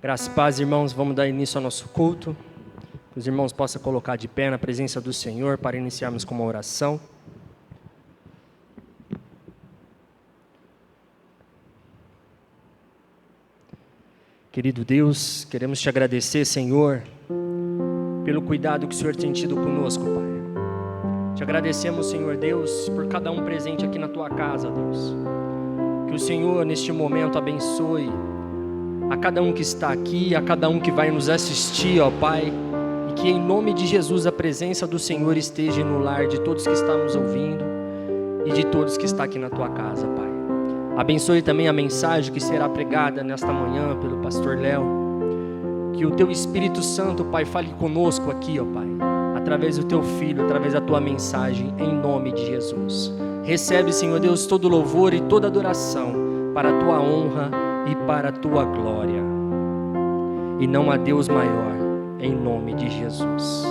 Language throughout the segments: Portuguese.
Graça e paz, irmãos, vamos dar início ao nosso culto. Que os irmãos possam colocar de pé na presença do Senhor para iniciarmos com uma oração. Querido Deus, queremos te agradecer, Senhor, pelo cuidado que o Senhor tem tido conosco, Pai. Te agradecemos, Senhor Deus, por cada um presente aqui na tua casa, Deus. Que o Senhor, neste momento, abençoe a cada um que está aqui, a cada um que vai nos assistir, ó Pai, e que em nome de Jesus a presença do Senhor esteja no lar de todos que estão nos ouvindo e de todos que estão aqui na tua casa, Pai. Abençoe também a mensagem que será pregada nesta manhã pelo pastor Léo. Que o teu Espírito Santo, Pai, fale conosco aqui, ó Pai, através do teu Filho, através da tua mensagem, em nome de Jesus. Recebe, Senhor Deus, todo louvor e toda adoração para a tua honra e para a tua glória. E não há Deus maior, em nome de Jesus.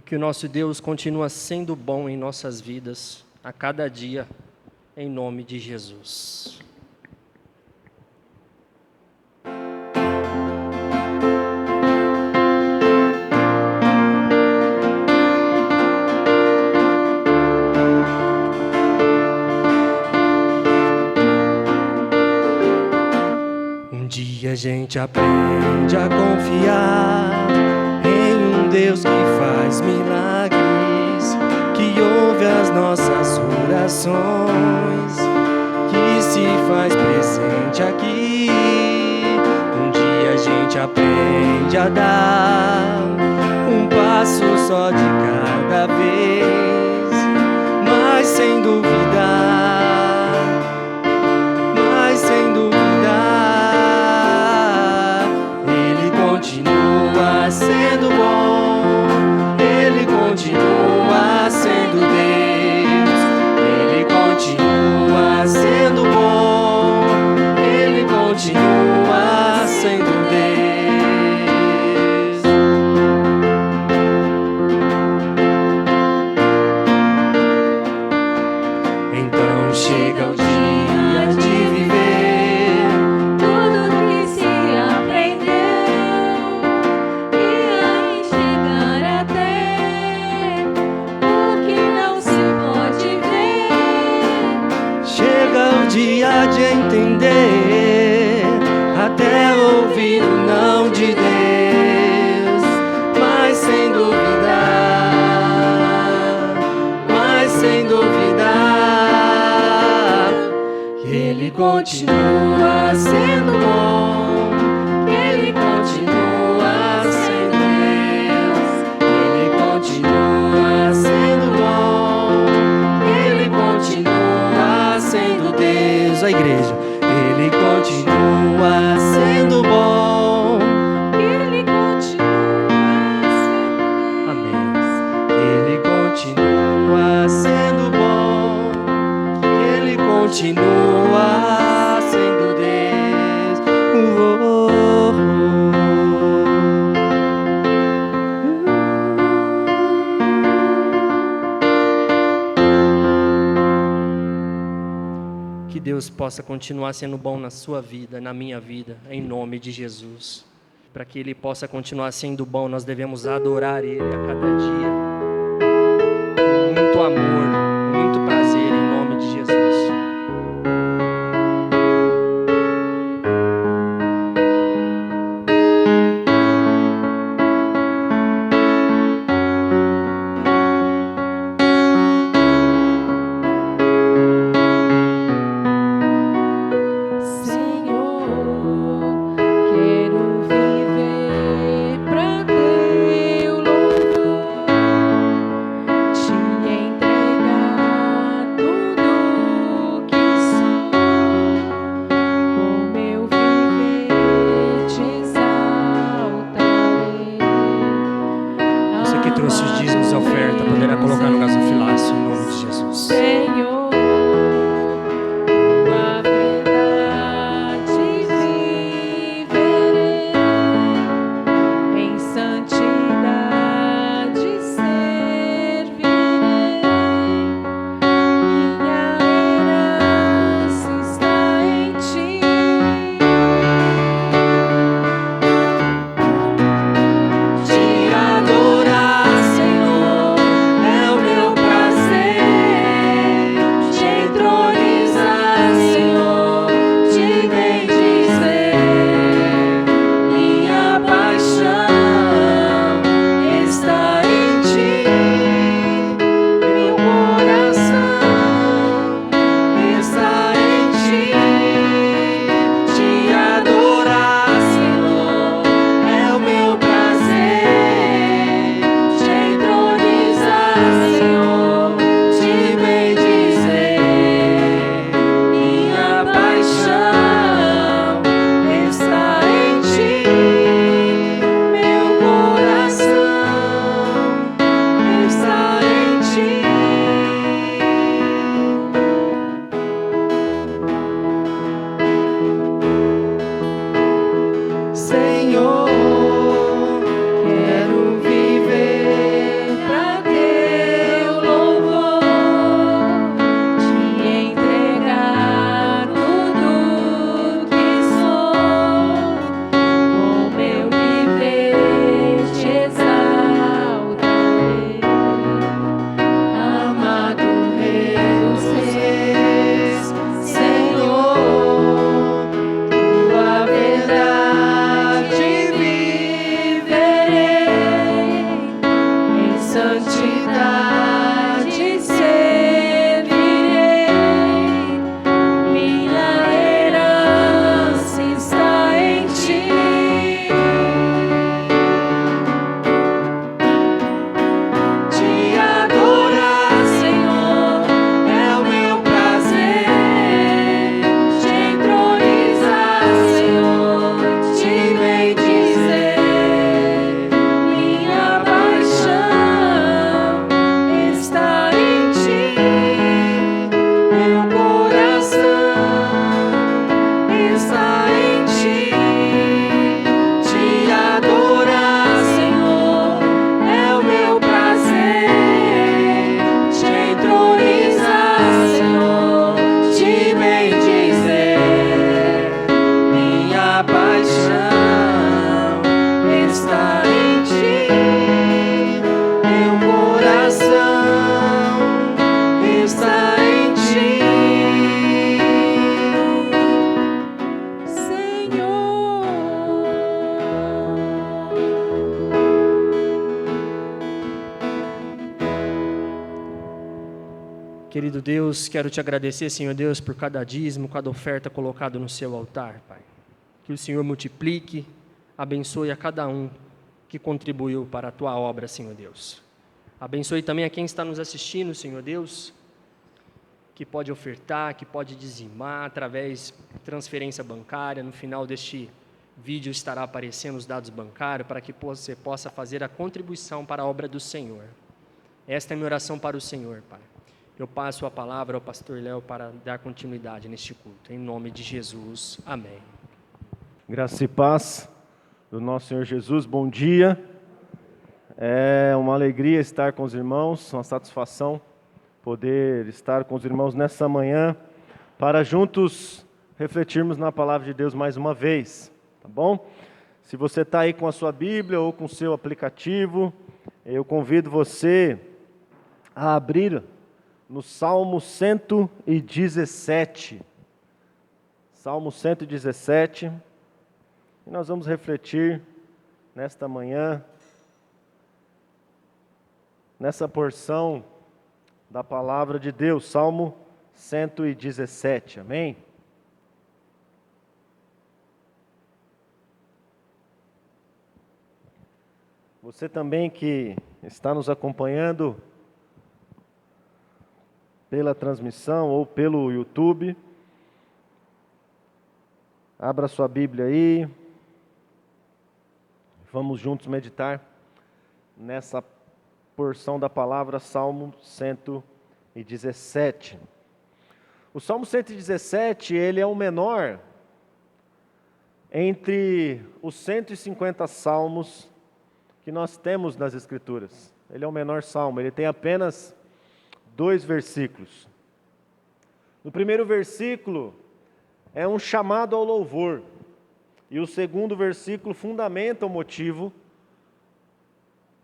Que o nosso Deus continua sendo bom em nossas vidas, a cada dia, em nome de Jesus. gente aprende a confiar em um Deus que faz milagres, que ouve as nossas orações, que se faz presente aqui. Um dia a gente aprende a dar um passo só de cada vez, mas sem duvidar, Ele continua sendo bom, Ele continua sendo Deus, Ele continua sendo bom, Ele continua sendo Deus. Então chega o dia de viver tudo que se aprendeu e a enxergar até o que não se pode ver. Chega o dia de entender, até ouvir o não de Deus, mas sem duvidar, Ele continua sendo bom, Ele continua sendo Deus, Ele continua sendo bom, Ele continua sendo Deus. A igreja, Ele continua sendo bom, Ele continua sendo amém. Ele continua sendo bom, Ele continua sendo Deus. Que Deus possa continuar sendo bom na sua vida, na minha vida, em nome de Jesus. Para que Ele possa continuar sendo bom, nós devemos adorar Ele a cada dia, com muito amor, com muito prazer, em nome de Jesus. Trouxe os dízimos e oferta, poderá colocar no gasofilácio, em nome de Jesus. Senhor, a verdade viverei, em santidade servirei, minha herança está em ti. Te adorar, Senhor, é o meu prazer. Querido Deus, quero te agradecer, Senhor Deus, por cada dízimo, cada oferta colocada no seu altar, Pai. Que o Senhor multiplique, abençoe a cada um que contribuiu para a tua obra, Senhor Deus. Abençoe também a quem está nos assistindo, Senhor Deus, que pode ofertar, que pode dizimar através de transferência bancária. No final deste vídeo estará aparecendo os dados bancários para que você possa fazer a contribuição para a obra do Senhor. Esta é a minha oração para o Senhor, Pai. Eu passo a palavra ao pastor Léo para dar continuidade neste culto. Em nome de Jesus. Amém. Graça e paz do nosso Senhor Jesus. Bom dia. É uma alegria estar com os irmãos, uma satisfação poder estar com os irmãos nessa manhã para juntos refletirmos na palavra de Deus mais uma vez, tá bom? Se você está aí com a sua Bíblia ou com o seu aplicativo, eu convido você a abrir no Salmo 117. Salmo 117. E nós vamos refletir nesta manhã, nessa porção da palavra de Deus, Salmo 117, amém? Você também que está nos acompanhando pela transmissão ou pelo YouTube, abra sua Bíblia aí, vamos juntos meditar nessa porção da palavra, Salmo 117. O Salmo 117, ele é o menor entre os 150 salmos que nós temos nas Escrituras. Ele é o menor salmo, ele tem apenas 2 versículos. No primeiro versículo é um chamado ao louvor, e o segundo versículo fundamenta o motivo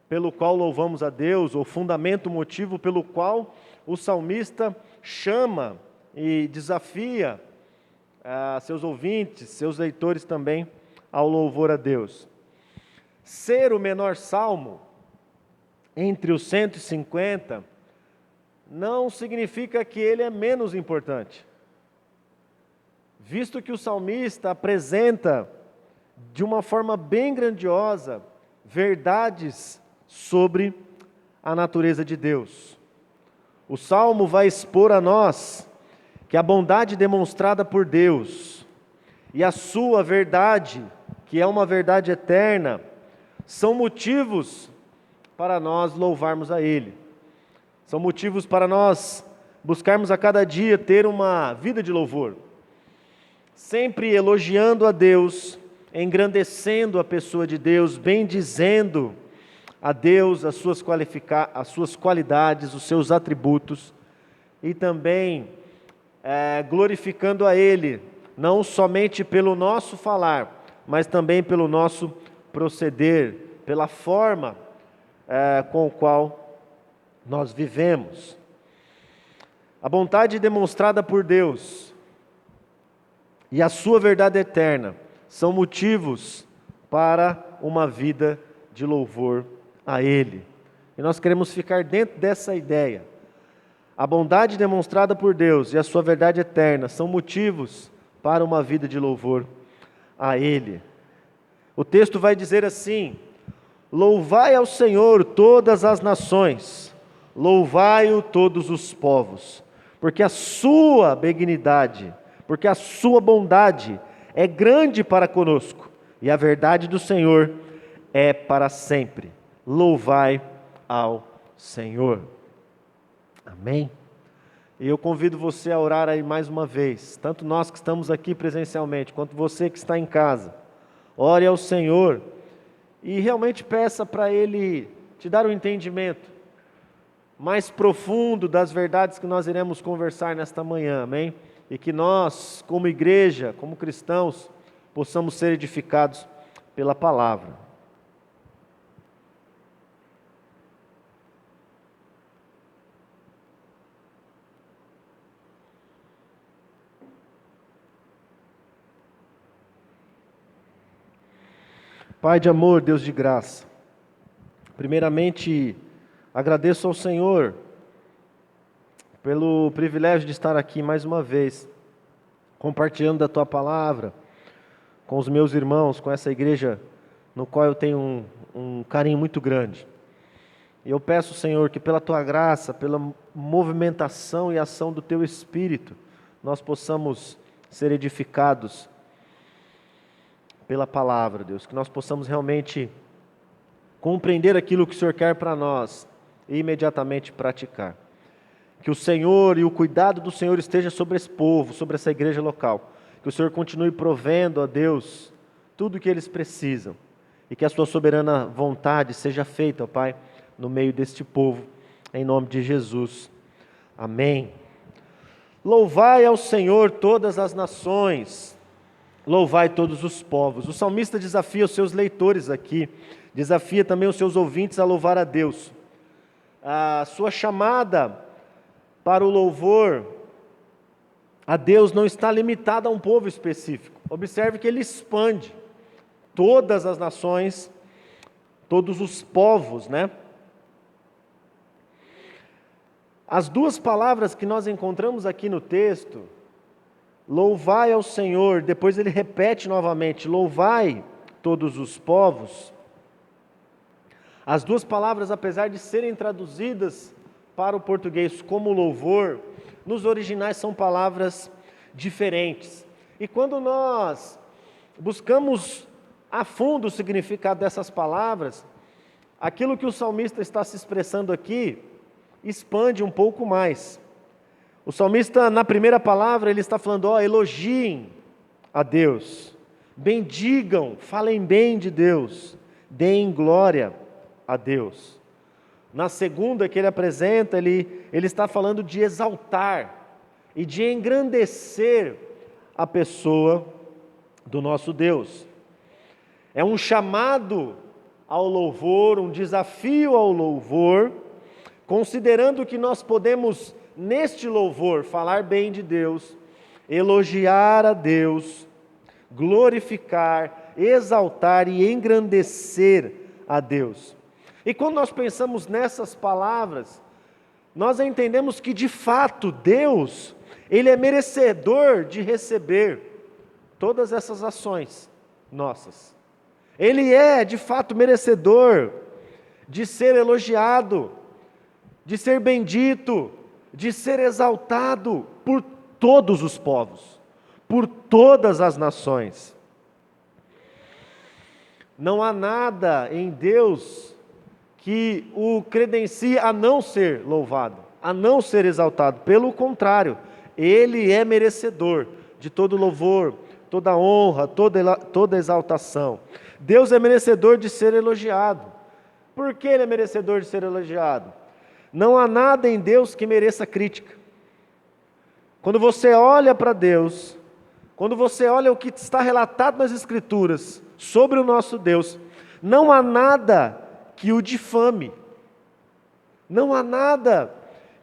pelo qual louvamos a Deus, ou fundamenta o motivo pelo qual o salmista chama e desafia seus ouvintes, seus leitores também, ao louvor a Deus. Ser o menor salmo entre os 150 não significa que ele é menos importante, visto que o salmista apresenta de uma forma bem grandiosa verdades sobre a natureza de Deus. O Salmo vai expor a nós que a bondade demonstrada por Deus e a sua verdade, que é uma verdade eterna, são motivos para nós louvarmos a Ele. São motivos para nós buscarmos a cada dia ter uma vida de louvor, sempre elogiando a Deus, engrandecendo a pessoa de Deus, bendizendo a Deus, as suas qualidades, os seus atributos, e também glorificando a Ele, não somente pelo nosso falar, mas também pelo nosso proceder, pela forma com a qual nós vivemos. A bondade demonstrada por Deus e a sua verdade eterna são motivos para uma vida de louvor a Ele. E nós queremos ficar dentro dessa ideia. A bondade demonstrada por Deus e a sua verdade eterna são motivos para uma vida de louvor a Ele. O texto vai dizer assim: louvai ao Senhor todas as nações, louvai-o todos os povos, porque a sua benignidade, porque a sua bondade é grande para conosco, e a verdade do Senhor é para sempre. Louvai ao Senhor. Amém? E eu convido você a orar aí mais uma vez, tanto nós que estamos aqui presencialmente, quanto você que está em casa. Ore ao Senhor e realmente peça para Ele te dar um entendimento mais profundo das verdades que nós iremos conversar nesta manhã, amém? E que nós, como igreja, como cristãos, possamos ser edificados pela palavra. Pai de amor, Deus de graça, primeiramente agradeço ao Senhor pelo privilégio de estar aqui mais uma vez, compartilhando da Tua palavra com os meus irmãos, com essa igreja no qual eu tenho um carinho muito grande. E eu peço, Senhor, que pela Tua graça, pela movimentação e ação do Teu Espírito, nós possamos ser edificados pela palavra, Deus, que nós possamos realmente compreender aquilo que o Senhor quer para nós e imediatamente praticar. Que o Senhor e o cuidado do Senhor esteja sobre esse povo, sobre essa igreja local. Que o Senhor continue provendo a Deus tudo o que eles precisam. E que a sua soberana vontade seja feita, ó Pai, no meio deste povo, em nome de Jesus. Amém. Louvai ao Senhor todas as nações, louvai todos os povos. O salmista desafia os seus leitores aqui, desafia também os seus ouvintes a louvar a Deus. A sua chamada para o louvor a Deus não está limitada a um povo específico. Observe que ele expande todas as nações, todos os povos, né? As duas palavras que nós encontramos aqui no texto, louvai ao Senhor, depois ele repete novamente, louvai todos os povos. As duas palavras, apesar de serem traduzidas para o português como louvor, nos originais são palavras diferentes. E quando nós buscamos a fundo o significado dessas palavras, aquilo que o salmista está se expressando aqui expande um pouco mais. O salmista, na primeira palavra, ele está falando, elogiem a Deus, bendigam, falem bem de Deus, deem glória a Deus. Na segunda que ele apresenta, ele está falando de exaltar e de engrandecer a pessoa do nosso Deus. É um chamado ao louvor, um desafio ao louvor, considerando que nós podemos, neste louvor, falar bem de Deus, elogiar a Deus, glorificar, exaltar e engrandecer a Deus. E quando nós pensamos nessas palavras, nós entendemos que de fato Deus, Ele é merecedor de receber todas essas ações nossas. Ele é de fato merecedor de ser elogiado, de ser bendito, de ser exaltado por todos os povos, por todas as nações. Não há nada em Deus que o credencie a não ser louvado, a não ser exaltado. Pelo contrário, Ele é merecedor de todo louvor, toda honra, toda exaltação. Deus é merecedor de ser elogiado. Por que Ele é merecedor de ser elogiado? Não há nada em Deus que mereça crítica. Quando você olha para Deus, quando você olha o que está relatado nas Escrituras sobre o nosso Deus, não há nada que o difame, não há nada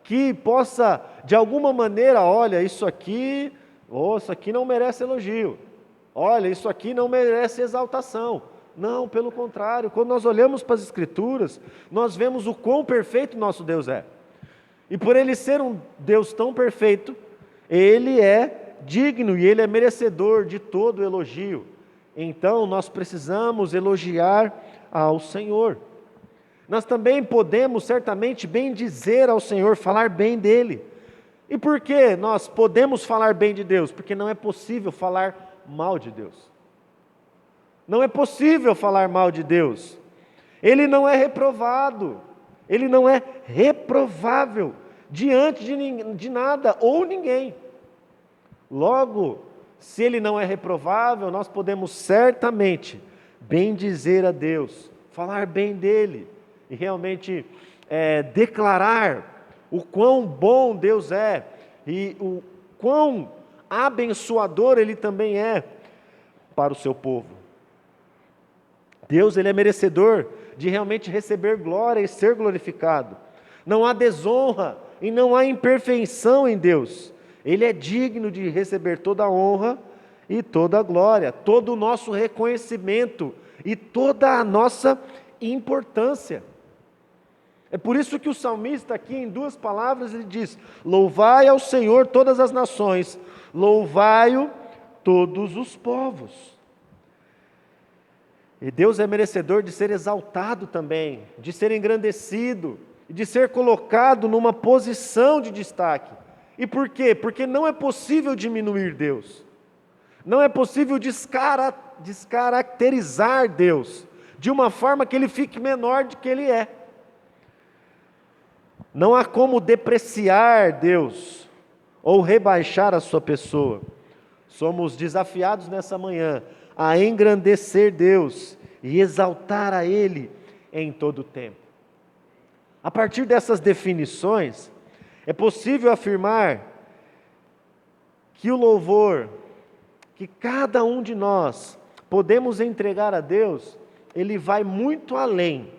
que possa, de alguma maneira, olha, isso aqui não merece elogio, olha, isso aqui não merece exaltação. Não, pelo contrário, quando nós olhamos para as Escrituras, nós vemos o quão perfeito nosso Deus é. E por Ele ser um Deus tão perfeito, Ele é digno e Ele é merecedor de todo elogio. Então, nós precisamos elogiar ao Senhor. Nós também podemos, certamente, bendizer ao Senhor, falar bem dEle. E por que nós podemos falar bem de Deus? Porque não é possível falar mal de Deus. Não é possível falar mal de Deus. Ele não é reprovado. Ele não é reprovável diante de nada ou ninguém. Logo, se Ele não é reprovável, nós podemos certamente bendizer a Deus, falar bem dEle e realmente declarar o quão bom Deus é e o quão abençoador Ele também é para o seu povo. Deus, Ele é merecedor de realmente receber glória e ser glorificado. Não há desonra e não há imperfeição em Deus. Ele é digno de receber toda a honra e toda a glória, todo o nosso reconhecimento e toda a nossa importância. É por isso que o salmista aqui, em 2 palavras, ele diz: louvai ao Senhor todas as nações, louvai-o todos os povos. E Deus é merecedor de ser exaltado também, de ser engrandecido, de ser colocado numa posição de destaque. E por quê? Porque não é possível diminuir Deus. Não é possível descaracterizar Deus de uma forma que Ele fique menor do que Ele é. Não há como depreciar Deus ou rebaixar a sua pessoa. Somos desafiados nessa manhã a engrandecer Deus e exaltar a Ele em todo o tempo. A partir dessas definições, é possível afirmar que o louvor que cada um de nós podemos entregar a Deus, ele vai muito além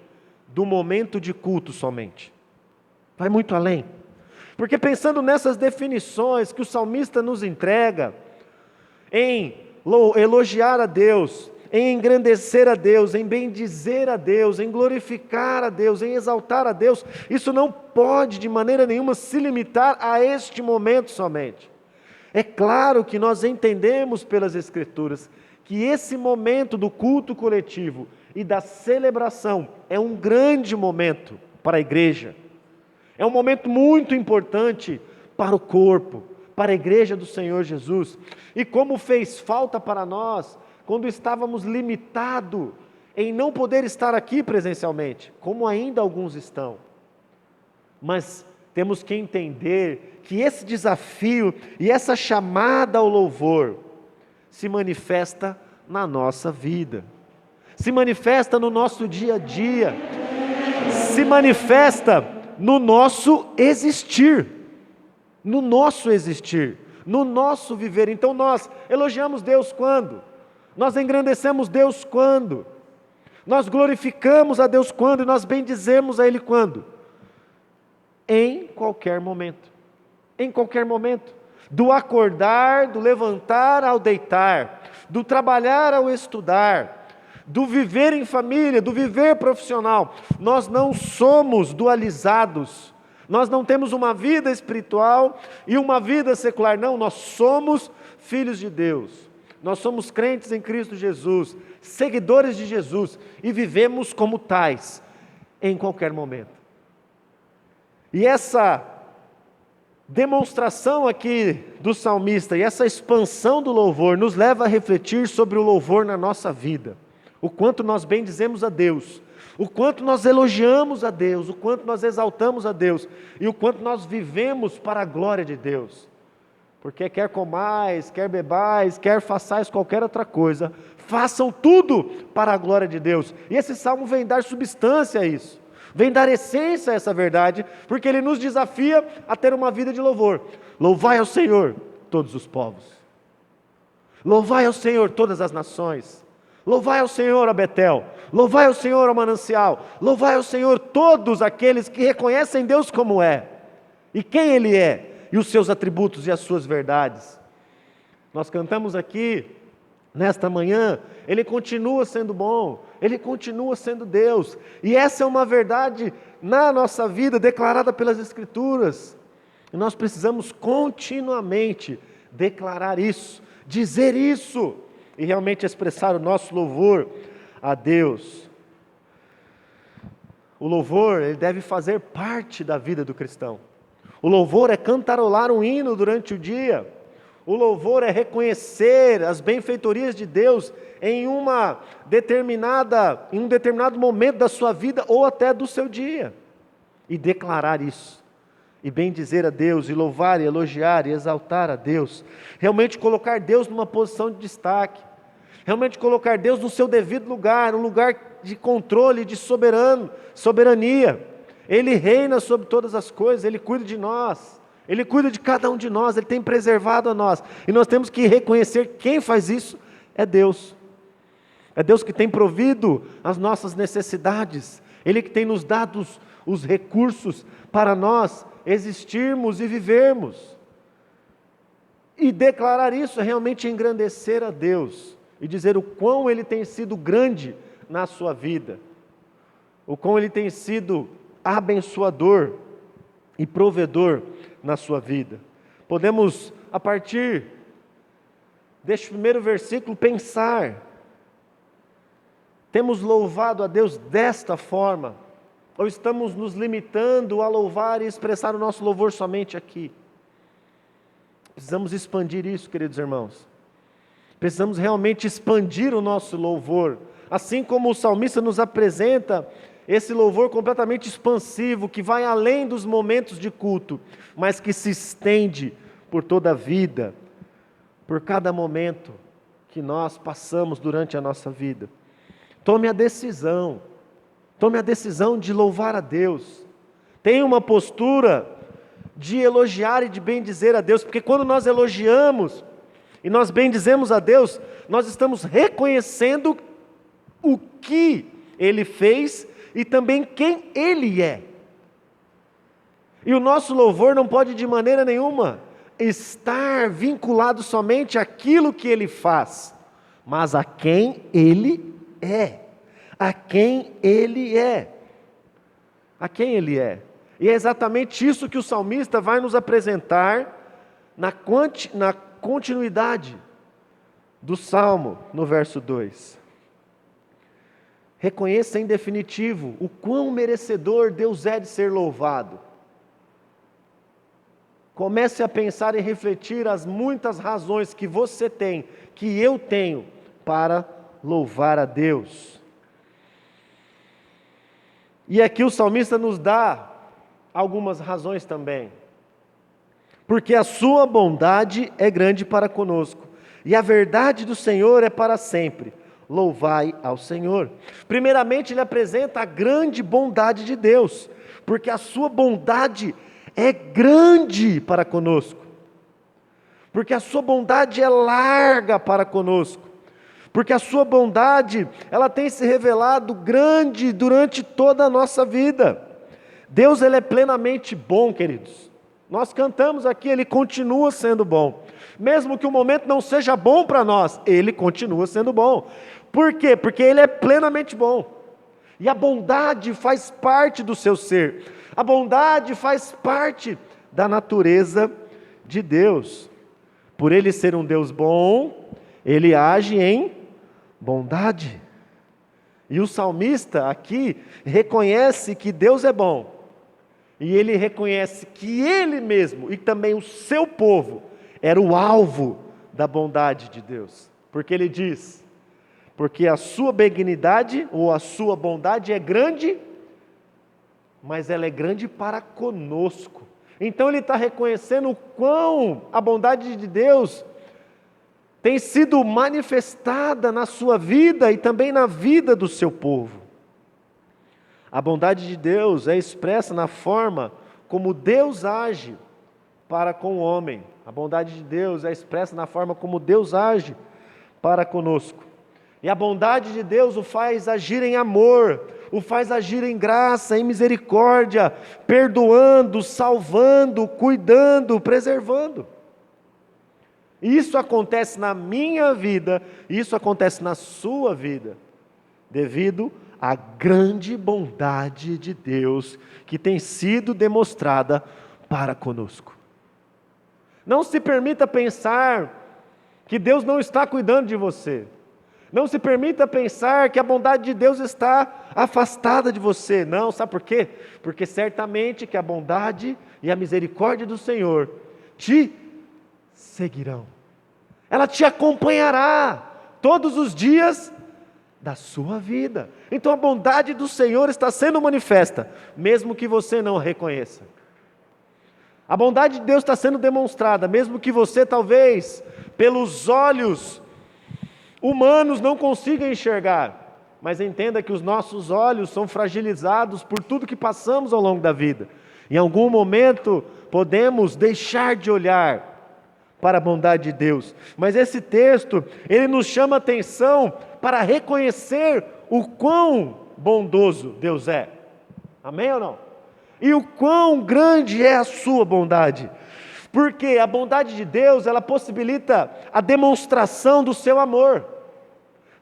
do momento de culto somente. Vai muito além. Porque pensando nessas definições que o salmista nos entrega, em elogiar a Deus, em engrandecer a Deus, em bendizer a Deus, em glorificar a Deus, em exaltar a Deus, isso não pode de maneira nenhuma se limitar a este momento somente. É claro que nós entendemos pelas Escrituras que esse momento do culto coletivo e da celebração é um grande momento para a igreja. É um momento muito importante para o corpo, para a igreja do Senhor Jesus. E como fez falta para nós, quando estávamos limitados em não poder estar aqui presencialmente, como ainda alguns estão. Mas temos que entender que esse desafio e essa chamada ao louvor se manifesta na nossa vida, se manifesta no nosso dia a dia, se manifesta no nosso existir, no nosso viver. Então nós elogiamos Deus quando? Nós engrandecemos Deus quando? Nós glorificamos a Deus quando? E nós bendizemos a Ele quando? Em qualquer momento. Em qualquer momento. Do acordar, do levantar ao deitar, do trabalhar ao estudar, do viver em família, do viver profissional. Nós não somos dualizados. Nós não temos uma vida espiritual e uma vida secular. Não, nós somos filhos de Deus. Nós somos crentes em Cristo Jesus, seguidores de Jesus e vivemos como tais, em qualquer momento. E essa demonstração aqui do salmista e essa expansão do louvor nos leva a refletir sobre o louvor na nossa vida. O quanto nós bendizemos a Deus, o quanto nós elogiamos a Deus, o quanto nós exaltamos a Deus e o quanto nós vivemos para a glória de Deus. Porque quer comais, quer bebais, quer façais qualquer outra coisa, façam tudo para a glória de Deus. E esse salmo vem dar substância a isso, vem dar essência a essa verdade, porque ele nos desafia a ter uma vida de louvor. Louvai ao Senhor todos os povos, louvai ao Senhor todas as nações, louvai ao Senhor a Betel, louvai ao Senhor ao manancial, louvai ao Senhor todos aqueles que reconhecem Deus como é, e quem Ele é, e os seus atributos e as suas verdades. Nós cantamos aqui, nesta manhã, Ele continua sendo bom, Ele continua sendo Deus, e essa é uma verdade na nossa vida, declarada pelas Escrituras, e nós precisamos continuamente declarar isso, dizer isso, e realmente expressar o nosso louvor a Deus. O louvor, ele deve fazer parte da vida do cristão. O louvor é cantarolar um hino durante o dia. O louvor é reconhecer as benfeitorias de Deus em um determinado momento da sua vida ou até do seu dia. E declarar isso. E bendizer a Deus, e louvar, e elogiar, e exaltar a Deus. Realmente colocar Deus numa posição de destaque. Realmente colocar Deus no seu devido lugar, um lugar de controle, de soberania. Ele reina sobre todas as coisas, Ele cuida de nós, Ele cuida de cada um de nós, Ele tem preservado a nós, e nós temos que reconhecer quem faz isso é Deus que tem provido as nossas necessidades, Ele que tem nos dado os recursos para nós existirmos e vivermos, e declarar isso é realmente engrandecer a Deus, e dizer o quão Ele tem sido grande na sua vida, o quão Ele tem sido abençoador e provedor na sua vida. Podemos, a partir deste primeiro versículo, pensar: temos louvado a Deus desta forma? Ou estamos nos limitando a louvar e expressar o nosso louvor somente aqui? Precisamos expandir isso, queridos irmãos. Precisamos realmente expandir o nosso louvor. Assim como o salmista nos apresenta esse louvor completamente expansivo, que vai além dos momentos de culto, mas que se estende por toda a vida, por cada momento que nós passamos durante a nossa vida. Tome a decisão de louvar a Deus. Tenha uma postura de elogiar e de bendizer a Deus, porque quando nós elogiamos e nós bendizemos a Deus, nós estamos reconhecendo o que Ele fez e também quem Ele é. E o nosso louvor não pode de maneira nenhuma estar vinculado somente àquilo que Ele faz, mas a quem Ele é. A quem Ele é. A quem Ele é. E é exatamente isso que o salmista vai nos apresentar na continuidade do Salmo, no verso 2. Reconheça em definitivo o quão merecedor Deus é de ser louvado. Comece a pensar e refletir as muitas razões que você tem, que eu tenho, para louvar a Deus. E aqui o salmista nos dá algumas razões também. Porque a sua bondade é grande para conosco, e a verdade do Senhor é para sempre. Louvai ao Senhor. Primeiramente, ele apresenta a grande bondade de Deus, porque a sua bondade é grande para conosco, porque a sua bondade é larga para conosco, porque a sua bondade, ela tem se revelado grande durante toda a nossa vida. Deus, ele é plenamente bom, queridos. Nós cantamos aqui, Ele continua sendo bom. Mesmo que o momento não seja bom para nós, Ele continua sendo bom. Por quê? Porque Ele é plenamente bom. E a bondade faz parte do seu ser. A bondade faz parte da natureza de Deus. Por Ele ser um Deus bom, Ele age em bondade. E o salmista aqui reconhece que Deus é bom. E ele reconhece que ele mesmo e também o seu povo era o alvo da bondade de Deus. Porque ele diz: porque a sua benignidade ou a sua bondade é grande, mas ela é grande para conosco. Então ele está reconhecendo o quão a bondade de Deus tem sido manifestada na sua vida e também na vida do seu povo. A bondade de Deus é expressa na forma como Deus age para com o homem. A bondade de Deus é expressa na forma como Deus age para conosco. E a bondade de Deus o faz agir em amor, o faz agir em graça, em misericórdia, perdoando, salvando, cuidando, preservando. E isso acontece na minha vida, isso acontece na sua vida, devido à grande bondade de Deus que tem sido demonstrada para conosco. Não se permita pensar que Deus não está cuidando de você. Não se permita pensar que a bondade de Deus está afastada de você. Não, sabe por quê? Porque certamente que a bondade e a misericórdia do Senhor te seguirão. Ela te acompanhará todos os dias da sua vida. Então a bondade do Senhor está sendo manifesta, mesmo que você não a reconheça. A bondade de Deus está sendo demonstrada, mesmo que você talvez, pelos olhos humanos, não consiga enxergar. Mas entenda que os nossos olhos são fragilizados por tudo que passamos ao longo da vida. Em algum momento podemos deixar de olhar para a bondade de Deus. Mas esse texto, ele nos chama a atenção para reconhecer o quão bondoso Deus é. Amém ou não? E o quão grande é a sua bondade. Porque a bondade de Deus, ela possibilita a demonstração do seu amor.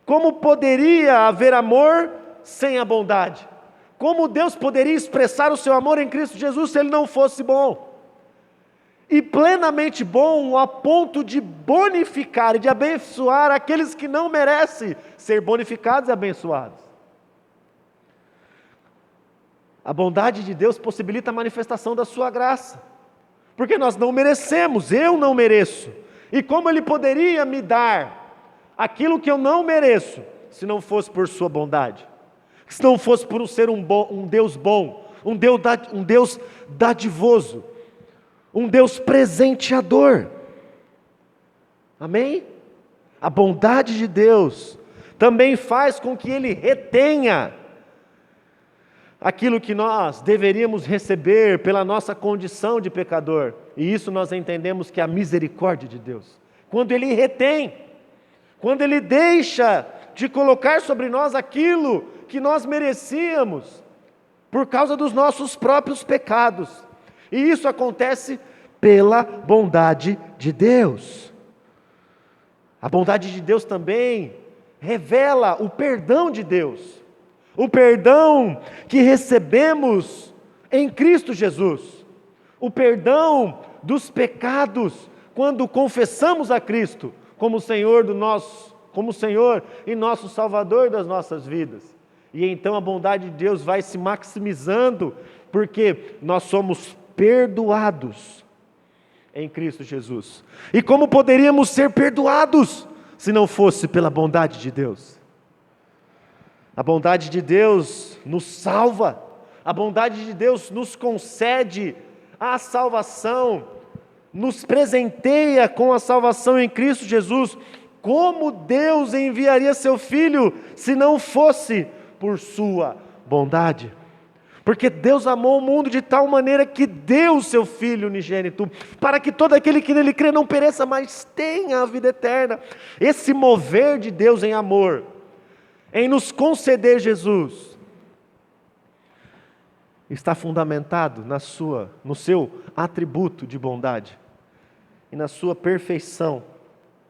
Como poderia haver amor sem a bondade? Como Deus poderia expressar o seu amor em Cristo Jesus se Ele não fosse bom? E plenamente bom a ponto de bonificar e de abençoar aqueles que não merecem ser bonificados e abençoados. A bondade de Deus possibilita a manifestação da sua graça, porque nós não merecemos, eu não mereço. E como Ele poderia me dar aquilo que eu não mereço, se não fosse por sua bondade? Se não fosse por ser um Deus bom, um Deus dadivoso, um Deus presenteador. Amém? A bondade de Deus também faz com que Ele retenha aquilo que nós deveríamos receber pela nossa condição de pecador. E isso nós entendemos que é a misericórdia de Deus. Quando Ele retém, quando Ele deixa de colocar sobre nós aquilo que nós merecíamos, por causa dos nossos próprios pecados. E isso acontece pela bondade de Deus. A bondade de Deus também revela o perdão de Deus. O perdão que recebemos em Cristo Jesus. O perdão dos pecados quando confessamos a Cristo como Senhor e nosso Salvador das nossas vidas. E então a bondade de Deus vai se maximizando, porque nós somos perdoados em Cristo Jesus. E como poderíamos ser perdoados se não fosse pela bondade de Deus? A bondade de Deus nos salva, a bondade de Deus nos concede a salvação, nos presenteia com a salvação em Cristo Jesus. Como Deus enviaria seu Filho se não fosse por sua bondade? Porque Deus amou o mundo de tal maneira que deu o seu Filho unigênito, para que todo aquele que nele crê não pereça, mas tenha a vida eterna. Esse mover de Deus em amor, em nos conceder Jesus, está fundamentado no seu atributo de bondade e na sua perfeição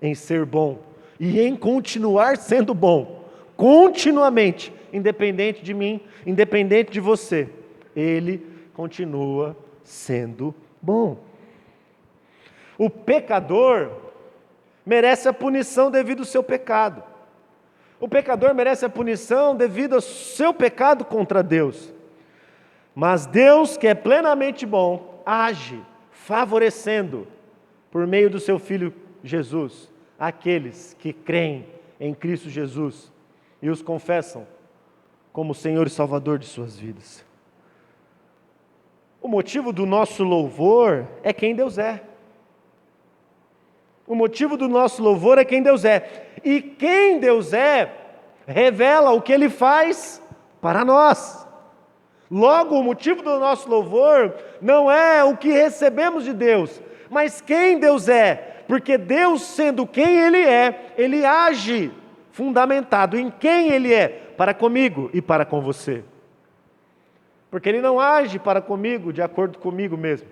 em ser bom e em continuar sendo bom, continuamente, independente de mim, independente de você. Ele continua sendo bom. O pecador merece a punição devido ao seu pecado. O pecador merece a punição devido ao seu pecado contra Deus. Mas Deus, que é plenamente bom, age favorecendo, por meio do seu Filho Jesus, aqueles que creem em Cristo Jesus e os confessam como Senhor e Salvador de suas vidas. O motivo do nosso louvor é quem Deus é. O motivo do nosso louvor é quem Deus é. E quem Deus é, revela o que Ele faz para nós. Logo, o motivo do nosso louvor não é o que recebemos de Deus, mas quem Deus é. Porque Deus, sendo quem Ele é, Ele age fundamentado em quem Ele é, para comigo e para com você. Porque Ele não age para comigo de acordo comigo mesmo.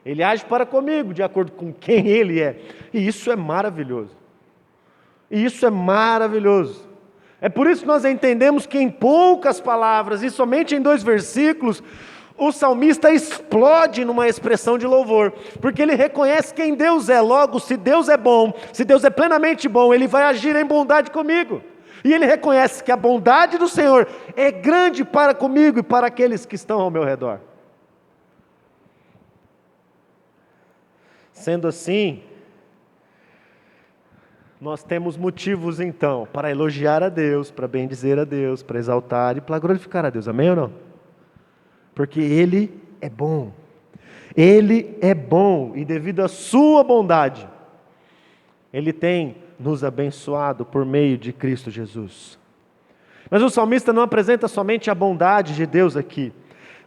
Ele age para comigo de acordo com quem Ele é. E isso é maravilhoso. E isso é maravilhoso. É por isso que nós entendemos que em poucas palavras, e somente em 2 versículos, o salmista explode numa expressão de louvor. Porque ele reconhece quem Deus é. Logo, se Deus é bom, se Deus é plenamente bom, Ele vai agir em bondade comigo. E ele reconhece que a bondade do Senhor é grande para comigo e para aqueles que estão ao meu redor. Sendo assim, nós temos motivos então para elogiar a Deus, para bendizer a Deus, para exaltar e para glorificar a Deus. Amém ou não? Porque Ele é bom. Ele é bom e devido à sua bondade, Ele tem nos abençoado por meio de Cristo Jesus. Mas o salmista não apresenta somente a bondade de Deus aqui,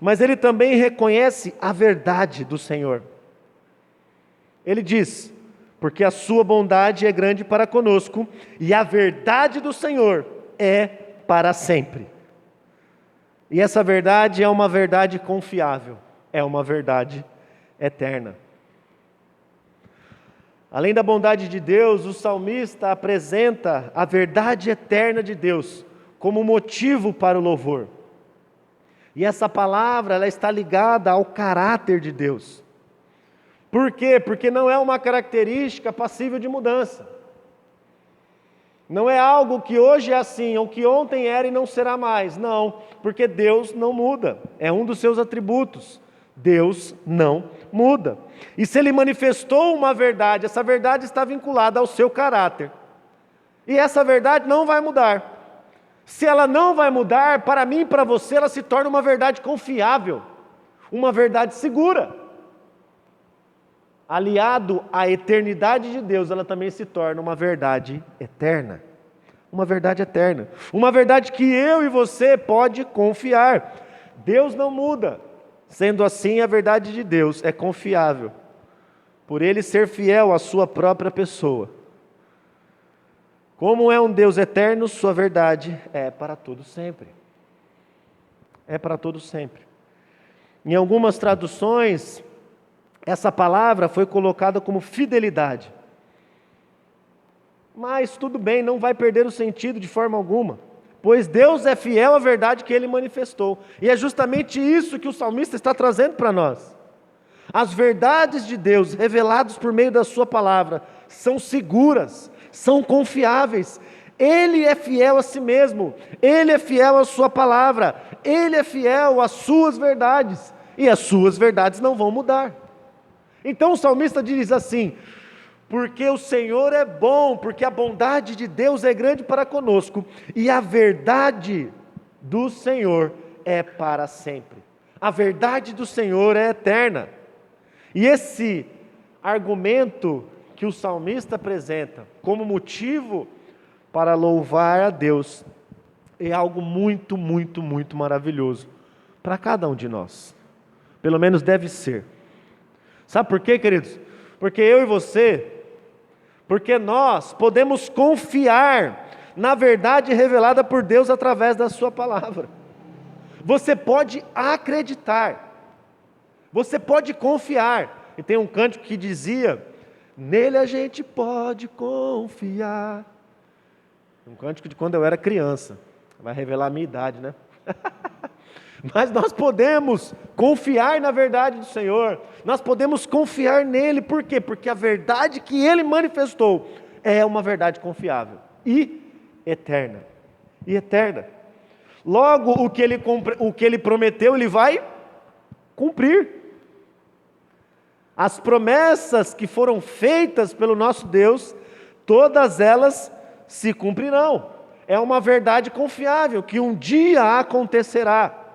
mas ele também reconhece a verdade do Senhor. Ele diz: porque a sua bondade é grande para conosco, e a verdade do Senhor é para sempre. E essa verdade é uma verdade confiável, é uma verdade eterna. Além da bondade de Deus, o salmista apresenta a verdade eterna de Deus como motivo para o louvor. E essa palavra, ela está ligada ao caráter de Deus. Por quê? Porque não é uma característica passível de mudança. Não é algo que hoje é assim, ou que ontem era e não será mais. Não, porque Deus não muda. É um dos seus atributos. Deus não muda. E se Ele manifestou uma verdade, essa verdade está vinculada ao seu caráter. E essa verdade não vai mudar. Se ela não vai mudar, para mim e para você, ela se torna uma verdade confiável, uma verdade segura. Aliado à eternidade de Deus, ela também se torna uma verdade eterna. Uma verdade eterna. Uma verdade que eu e você pode confiar. Deus não muda. Sendo assim, a verdade de Deus é confiável, por Ele ser fiel à sua própria pessoa. Como é um Deus eterno, sua verdade é para todo sempre. É para todo sempre. Em algumas traduções, essa palavra foi colocada como fidelidade. Mas tudo bem, não vai perder o sentido de forma alguma, pois Deus é fiel à verdade que Ele manifestou. E é justamente isso que o salmista está trazendo para nós. As verdades de Deus, reveladas por meio da sua palavra, são seguras, são confiáveis. Ele é fiel a si mesmo, Ele é fiel à sua palavra, Ele é fiel às suas verdades, e as suas verdades não vão mudar. Então o salmista diz assim: porque o Senhor é bom, porque a bondade de Deus é grande para conosco, e a verdade do Senhor é para sempre. A verdade do Senhor é eterna. E esse argumento que o salmista apresenta como motivo para louvar a Deus é algo muito, muito, muito maravilhoso para cada um de nós. Pelo menos deve ser. Sabe por quê, queridos? Porque eu e você, porque nós podemos confiar na verdade revelada por Deus através da sua palavra. Você pode acreditar, você pode confiar. E tem um cântico que dizia: nele a gente pode confiar. Um cântico de quando eu era criança. Vai revelar a minha idade, né? Mas nós podemos confiar na verdade do Senhor. Nós podemos confiar nele. Por quê? Porque a verdade que Ele manifestou é uma verdade confiável e eterna. E eterna. Logo, o que Ele prometeu, Ele vai cumprir. As promessas que foram feitas pelo nosso Deus, todas elas se cumprirão. É uma verdade confiável, que um dia acontecerá.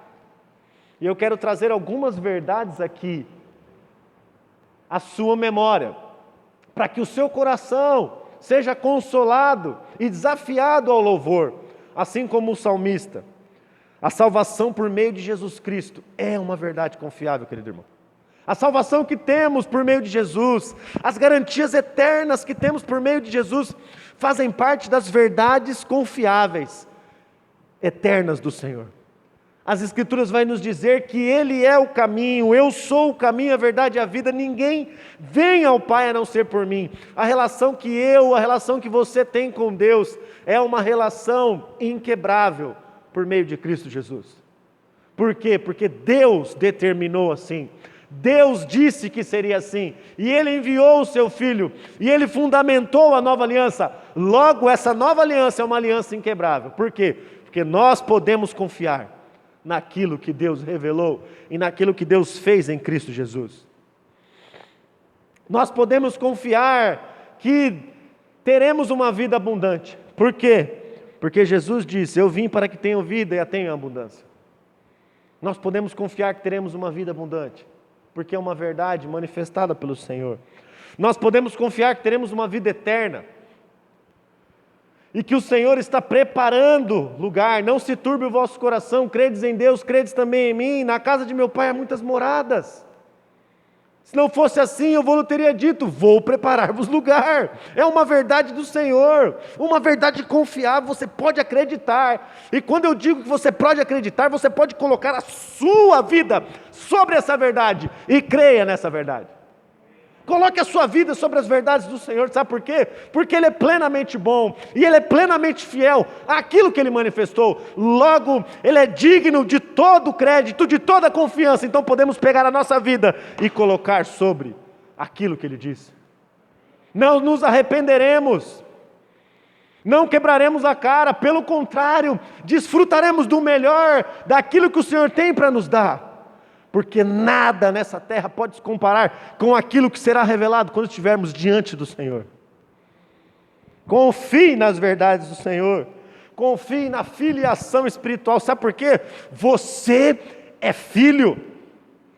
E eu quero trazer algumas verdades aqui à sua memória, para que o seu coração seja consolado e desafiado ao louvor, assim como o salmista. A salvação por meio de Jesus Cristo é uma verdade confiável, querido irmão. A salvação que temos por meio de Jesus, as garantias eternas que temos por meio de Jesus, fazem parte das verdades confiáveis, eternas do Senhor. As Escrituras vão nos dizer que Ele é o caminho, eu sou o caminho, a verdade e a vida, ninguém vem ao Pai a não ser por mim. A relação que você tem com Deus é uma relação inquebrável por meio de Cristo Jesus. Por quê? Porque Deus determinou assim. Deus disse que seria assim, e Ele enviou o seu Filho, e Ele fundamentou a nova aliança. Logo, essa nova aliança é uma aliança inquebrável. Por quê? Porque nós podemos confiar naquilo que Deus revelou e naquilo que Deus fez em Cristo Jesus. Nós podemos confiar que teremos uma vida abundante. Por quê? Porque Jesus disse: eu vim para que tenham vida e a tenham em abundância. Nós podemos confiar que teremos uma vida abundante, porque é uma verdade manifestada pelo Senhor. Nós podemos confiar que teremos uma vida eterna, e que o Senhor está preparando lugar. Não se turbe o vosso coração, credes em Deus, credes também em mim. Na casa de meu Pai há muitas moradas. Se não fosse assim, eu vou teria dito: vou preparar-vos lugar. É uma verdade do Senhor, uma verdade confiável, você pode acreditar. E quando eu digo que você pode acreditar, você pode colocar a sua vida sobre essa verdade e creia nessa verdade. Coloque a sua vida sobre as verdades do Senhor, sabe por quê? Porque Ele é plenamente bom, e Ele é plenamente fiel àquilo que Ele manifestou. Logo, Ele é digno de todo o crédito, de toda a confiança. Então podemos pegar a nossa vida e colocar sobre aquilo que Ele disse. Não nos arrependeremos, não quebraremos a cara, pelo contrário, desfrutaremos do melhor, daquilo que o Senhor tem para nos dar. Porque nada nessa terra pode se comparar com aquilo que será revelado quando estivermos diante do Senhor. Confie nas verdades do Senhor. Confie na filiação espiritual. Sabe por quê? Você é filho.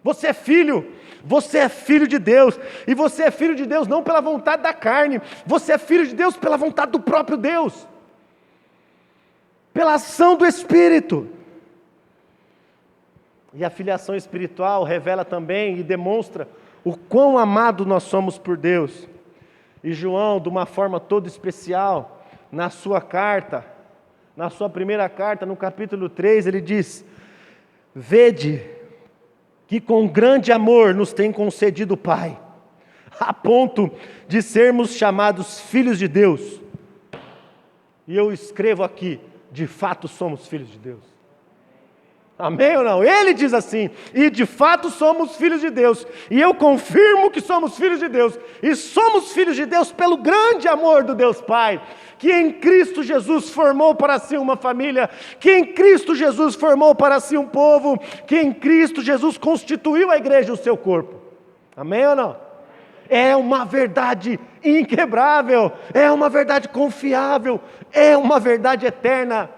Você é filho. Você é filho de Deus. E você é filho de Deus não pela vontade da carne. Você é filho de Deus pela vontade do próprio Deus. Pela ação do Espírito. E a filiação espiritual revela também e demonstra o quão amado nós somos por Deus. E João, de uma forma toda especial, na sua carta, na sua primeira carta, no capítulo 3, ele diz: vede que com grande amor nos tem concedido o Pai, a ponto de sermos chamados filhos de Deus. E eu escrevo aqui, de fato somos filhos de Deus. Amém ou não? Ele diz assim, e de fato somos filhos de Deus, e eu confirmo que somos filhos de Deus, e somos filhos de Deus pelo grande amor do Deus Pai, que em Cristo Jesus formou para si uma família, que em Cristo Jesus formou para si um povo, que em Cristo Jesus constituiu a igreja o seu corpo. Amém ou não? É uma verdade inquebrável, é uma verdade confiável, é uma verdade eterna,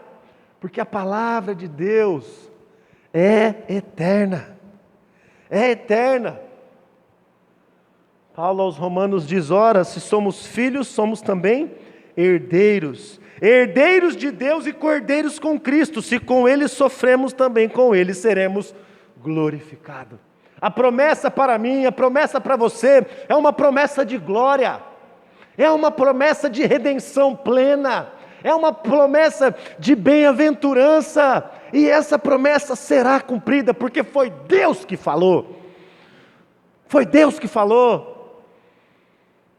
porque a palavra de Deus é eterna, é eterna. Paulo aos Romanos diz: ora, se somos filhos, somos também herdeiros, herdeiros de Deus e cordeiros com Cristo, se com Ele sofremos, também com Ele seremos glorificados. A promessa para mim, a promessa para você, é uma promessa de glória, é uma promessa de redenção plena, é uma promessa de bem-aventurança, e essa promessa será cumprida, porque foi Deus que falou. Foi Deus que falou.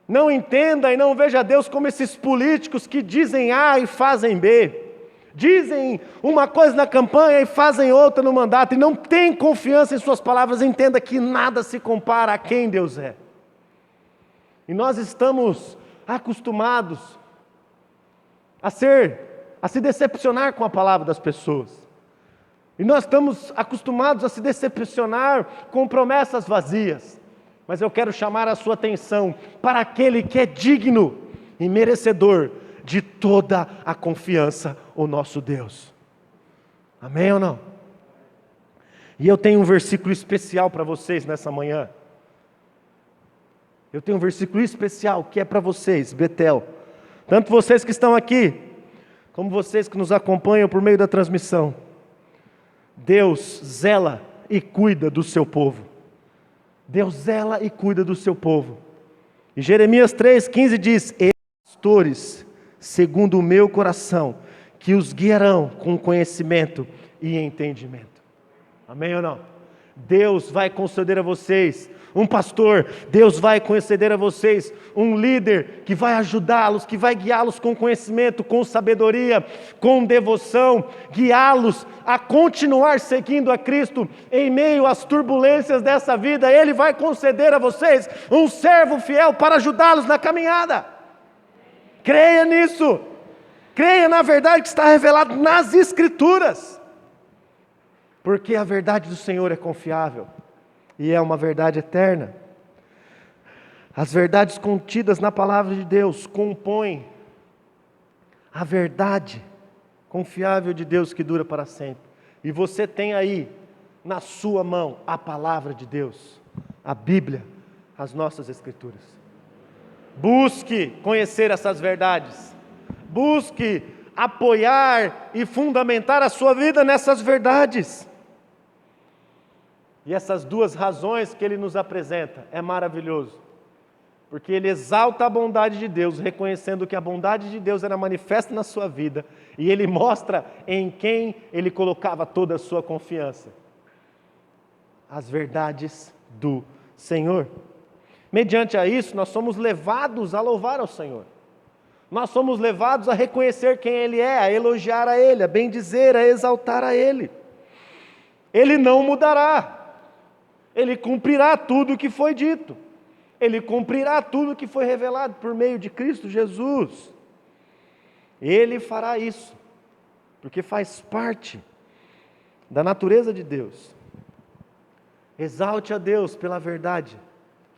Não entenda e não veja Deus como esses políticos que dizem A e fazem B. Dizem uma coisa na campanha e fazem outra no mandato, e não tem confiança em suas palavras. Entenda que nada se compara a quem Deus é. E nós estamos acostumados a se decepcionar com a palavra das pessoas. E nós estamos acostumados a se decepcionar com promessas vazias. Mas eu quero chamar a sua atenção para aquele que é digno e merecedor de toda a confiança, o nosso Deus. Amém ou não? E eu tenho um versículo especial para vocês nessa manhã. Eu tenho um versículo especial que é para vocês, Betel. Tanto vocês que estão aqui, como vocês que nos acompanham por meio da transmissão. Deus zela e cuida do seu povo. Deus zela e cuida do seu povo. E Jeremias 3,15 diz: pastores, segundo o meu coração, que os guiarão com conhecimento e entendimento. Amém ou não? Deus vai conceder a vocês um pastor, Deus vai conceder a vocês um líder que vai ajudá-los, que vai guiá-los com conhecimento, com sabedoria, com devoção, guiá-los a continuar seguindo a Cristo em meio às turbulências dessa vida. Ele vai conceder a vocês um servo fiel para ajudá-los na caminhada. Creia nisso, creia na verdade que está revelada nas Escrituras, porque a verdade do Senhor é confiável e é uma verdade eterna. As verdades contidas na palavra de Deus compõem a verdade confiável de Deus que dura para sempre. E você tem aí na sua mão a palavra de Deus, a Bíblia, as nossas Escrituras. Busque conhecer essas verdades, busque apoiar e fundamentar a sua vida nessas verdades. E essas duas razões que ele nos apresenta é maravilhoso, porque ele exalta a bondade de Deus, reconhecendo que a bondade de Deus era manifesta na sua vida, e ele mostra em quem ele colocava toda a sua confiança: as verdades do Senhor. Mediante a isso, nós somos levados a louvar ao Senhor. Nós somos levados a reconhecer quem Ele é, a elogiar a Ele, a bendizer, a exaltar a Ele. Ele não mudará. Ele cumprirá tudo o que foi dito. Ele cumprirá tudo o que foi revelado por meio de Cristo Jesus. Ele fará isso, porque faz parte da natureza de Deus. Exalte a Deus pela verdade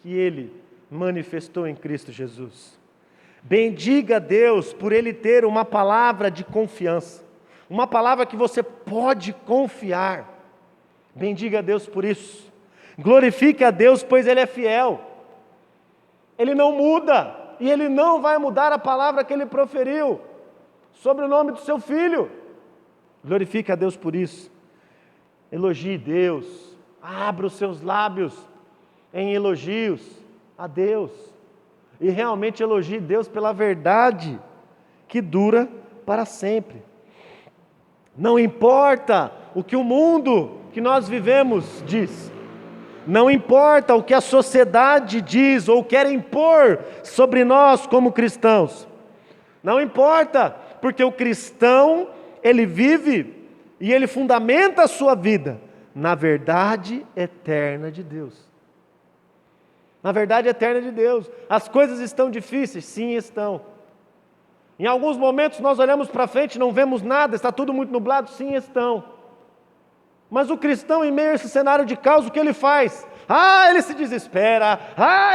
que Ele manifestou em Cristo Jesus. Bendiga a Deus por Ele ter uma palavra de confiança, uma palavra que você pode confiar. Bendiga a Deus por isso. Glorifique a Deus, pois Ele é fiel. Ele não muda, e Ele não vai mudar a palavra que Ele proferiu sobre o nome do seu Filho. Glorifique a Deus por isso. Elogie Deus. Abra os seus lábios em elogios a Deus. E realmente elogie Deus pela verdade que dura para sempre. Não importa o que o mundo que nós vivemos diz. Não importa o que a sociedade diz ou quer impor sobre nós como cristãos. Não importa, porque o cristão, ele vive e ele fundamenta a sua vida na verdade eterna de Deus. Na verdade eterna de Deus. As coisas estão difíceis? Sim, estão. Em alguns momentos nós olhamos para frente e não vemos nada, está tudo muito nublado? Sim, estão. Mas o cristão, em meio a esse cenário de caos, o que ele faz? Ele se desespera,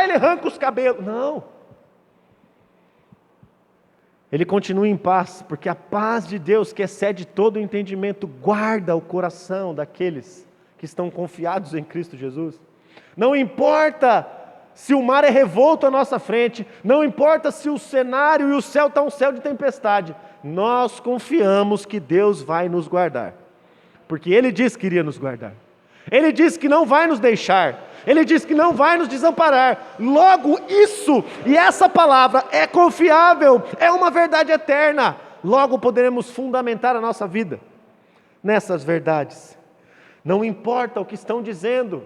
ele arranca os cabelos. Não. Ele continua em paz, porque a paz de Deus, que excede todo o entendimento, guarda o coração daqueles que estão confiados em Cristo Jesus. Não importa se o mar é revolto à nossa frente, não importa se o cenário e o céu está um céu de tempestade, nós confiamos que Deus vai nos guardar, porque Ele disse que iria nos guardar. Ele disse que não vai nos deixar, Ele disse que não vai nos desamparar. Logo isso, e essa palavra é confiável, é uma verdade eterna. Logo poderemos fundamentar a nossa vida nessas verdades. Não importa o que estão dizendo,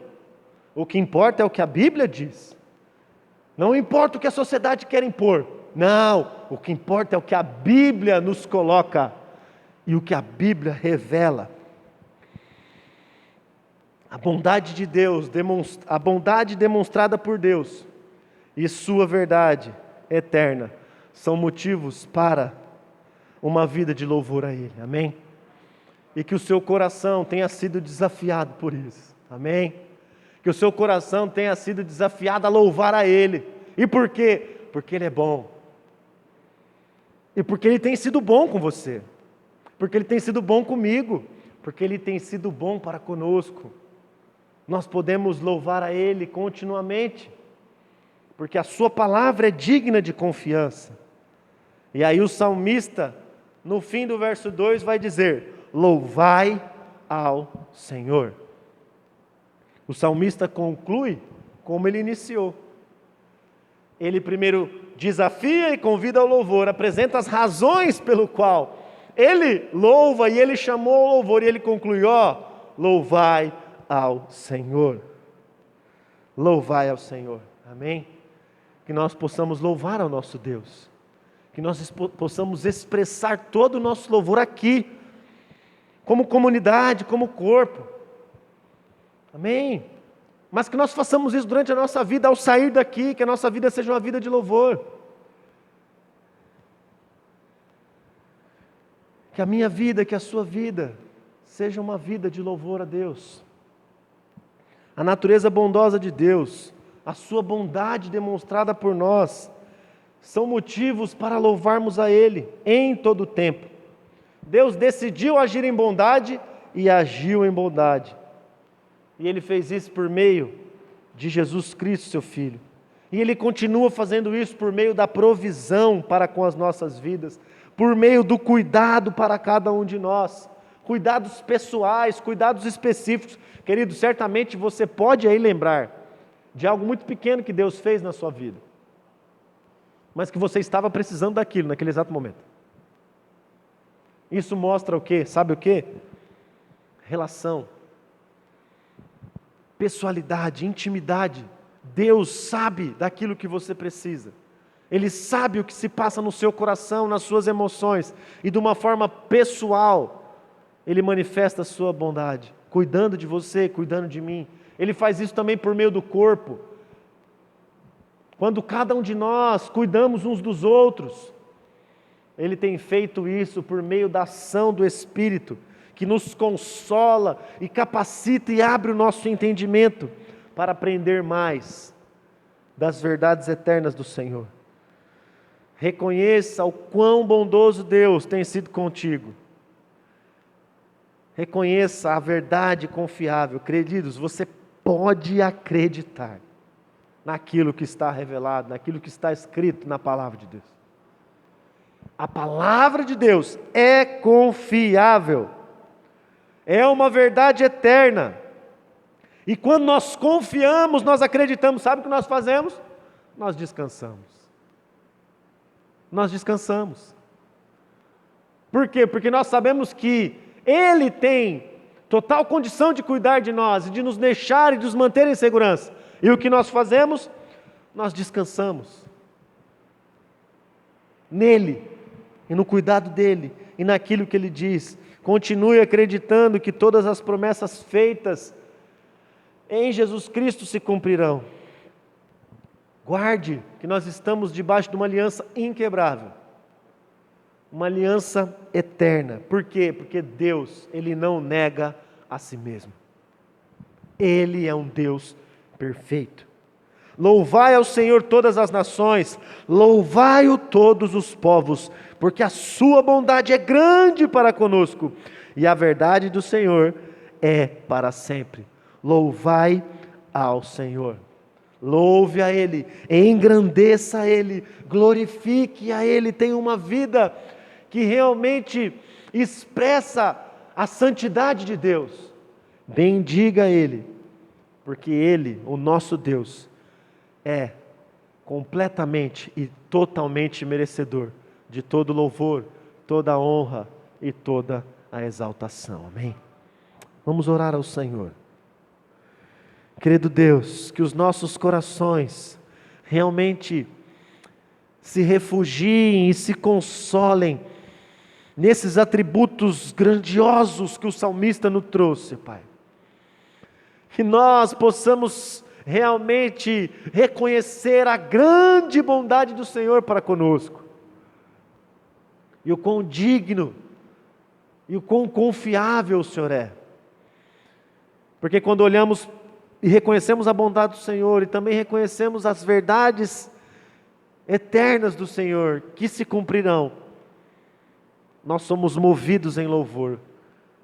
o que importa é o que a Bíblia diz. Não importa o que a sociedade quer impor, não, o que importa é o que a Bíblia nos coloca e o que a Bíblia revela. A bondade de Deus, a bondade demonstrada por Deus e sua verdade eterna são motivos para uma vida de louvor a Ele, amém? E que o seu coração tenha sido desafiado por isso, amém? Que o seu coração tenha sido desafiado a louvar a Ele. E por quê? Porque Ele é bom. E porque Ele tem sido bom com você. Porque Ele tem sido bom comigo. Porque Ele tem sido bom para conosco. Nós podemos louvar a Ele continuamente, porque a sua palavra é digna de confiança. E aí o salmista, no fim do verso 2, vai dizer: louvai ao Senhor. O salmista conclui como ele iniciou. Ele primeiro desafia e convida ao louvor, apresenta as razões pelo qual ele louva e ele chamou ao louvor, e ele conclui: louvai ao Senhor. Louvai ao Senhor, amém? Que nós possamos louvar ao nosso Deus, que nós possamos expressar todo o nosso louvor aqui, como comunidade, como corpo, amém? Mas que nós façamos isso durante a nossa vida, ao sair daqui, que a nossa vida seja uma vida de louvor, que a minha vida, que a sua vida seja uma vida de louvor a Deus. A natureza bondosa de Deus, a sua bondade demonstrada por nós, são motivos para louvarmos a Ele em todo o tempo. Deus decidiu agir em bondade e agiu em bondade. E Ele fez isso por meio de Jesus Cristo, seu Filho. E Ele continua fazendo isso por meio da provisão para com as nossas vidas, por meio do cuidado para cada um de nós. Cuidados pessoais, cuidados específicos. Querido, certamente você pode aí lembrar de algo muito pequeno que Deus fez na sua vida, mas que você estava precisando daquilo naquele exato momento. Isso mostra o quê? Sabe o quê? Relação, pessoalidade, intimidade Deus sabe daquilo que você precisa. Ele sabe o que se passa no seu coração, nas suas emoções, e de uma forma pessoal, Ele manifesta a sua bondade, cuidando de você, cuidando de mim. Ele faz isso também por meio do corpo. Quando cada um de nós cuidamos uns dos outros, Ele tem feito isso por meio da ação do Espírito, que nos consola e capacita e abre o nosso entendimento para aprender mais das verdades eternas do Senhor. Reconheça o quão bondoso Deus tem sido contigo. Reconheça a verdade confiável. Queridos, você pode acreditar naquilo que está revelado, naquilo que está escrito na palavra de Deus. A palavra de Deus é confiável. É uma verdade eterna. E quando nós confiamos, nós acreditamos, sabe o que nós fazemos? Nós descansamos. Nós descansamos. Por quê? Porque nós sabemos que Ele tem total condição de cuidar de nós, e de nos deixar e de nos manter em segurança. E o que nós fazemos? Nós descansamos nele, e no cuidado dele, e naquilo que ele diz. Continue acreditando que todas as promessas feitas em Jesus Cristo se cumprirão. Guarde que nós estamos debaixo de uma aliança inquebrável, uma aliança eterna. Por quê? Porque Deus, Ele não nega a si mesmo. Ele é um Deus perfeito. Louvai ao Senhor todas as nações, louvai-o todos os povos, porque a sua bondade é grande para conosco, e a verdade do Senhor é para sempre. Louvai ao Senhor. Louve a Ele, engrandeça a Ele, glorifique a Ele, tenha uma vida que realmente expressa a santidade de Deus. Bendiga a Ele, porque Ele, o nosso Deus, é completamente e totalmente merecedor de todo louvor, toda a honra e toda a exaltação. Amém? Vamos orar ao Senhor. Querido Deus, que os nossos corações realmente se refugiem e se consolem nesses atributos grandiosos que o salmista nos trouxe, Pai. Que nós possamos realmente reconhecer a grande bondade do Senhor para conosco, e o quão digno e o quão confiável o Senhor é. Porque quando olhamos e reconhecemos a bondade do Senhor, e também reconhecemos as verdades eternas do Senhor, que se cumprirão, nós somos movidos em louvor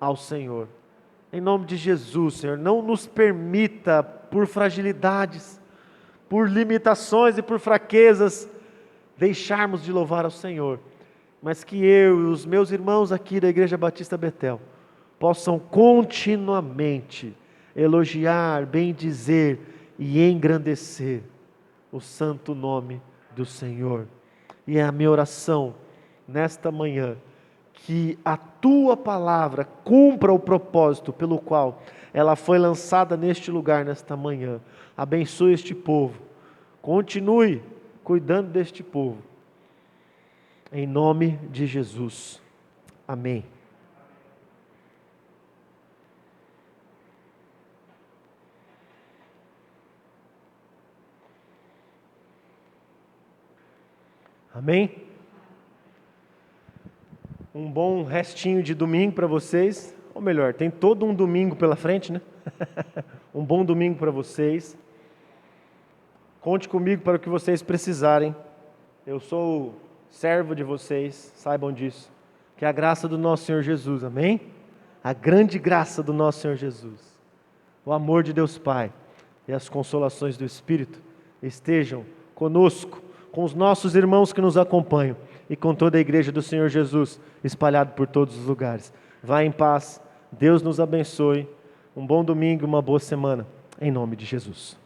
ao Senhor. Em nome de Jesus, Senhor, não nos permita, por fragilidades, por limitações e por fraquezas, deixarmos de louvar ao Senhor, mas que eu e os meus irmãos aqui da Igreja Batista Betel possam continuamente elogiar, bendizer e engrandecer o santo nome do Senhor. E é a minha oração nesta manhã, que a Tua palavra cumpra o propósito pelo qual ela foi lançada neste lugar, nesta manhã. Abençoe este povo, continue cuidando deste povo, em nome de Jesus, amém. Amém? Um bom restinho de domingo para vocês, ou melhor, tem todo um domingo pela frente, né? Um bom domingo para vocês. Conte comigo para o que vocês precisarem. Eu sou servo de vocês, saibam disso. Que a graça do nosso Senhor Jesus, amém? A grande graça do nosso Senhor Jesus, o amor de Deus Pai e as consolações do Espírito estejam conosco, com os nossos irmãos que nos acompanham e com toda a igreja do Senhor Jesus espalhado por todos os lugares. Vá em paz, Deus nos abençoe, um bom domingo, uma boa semana, em nome de Jesus.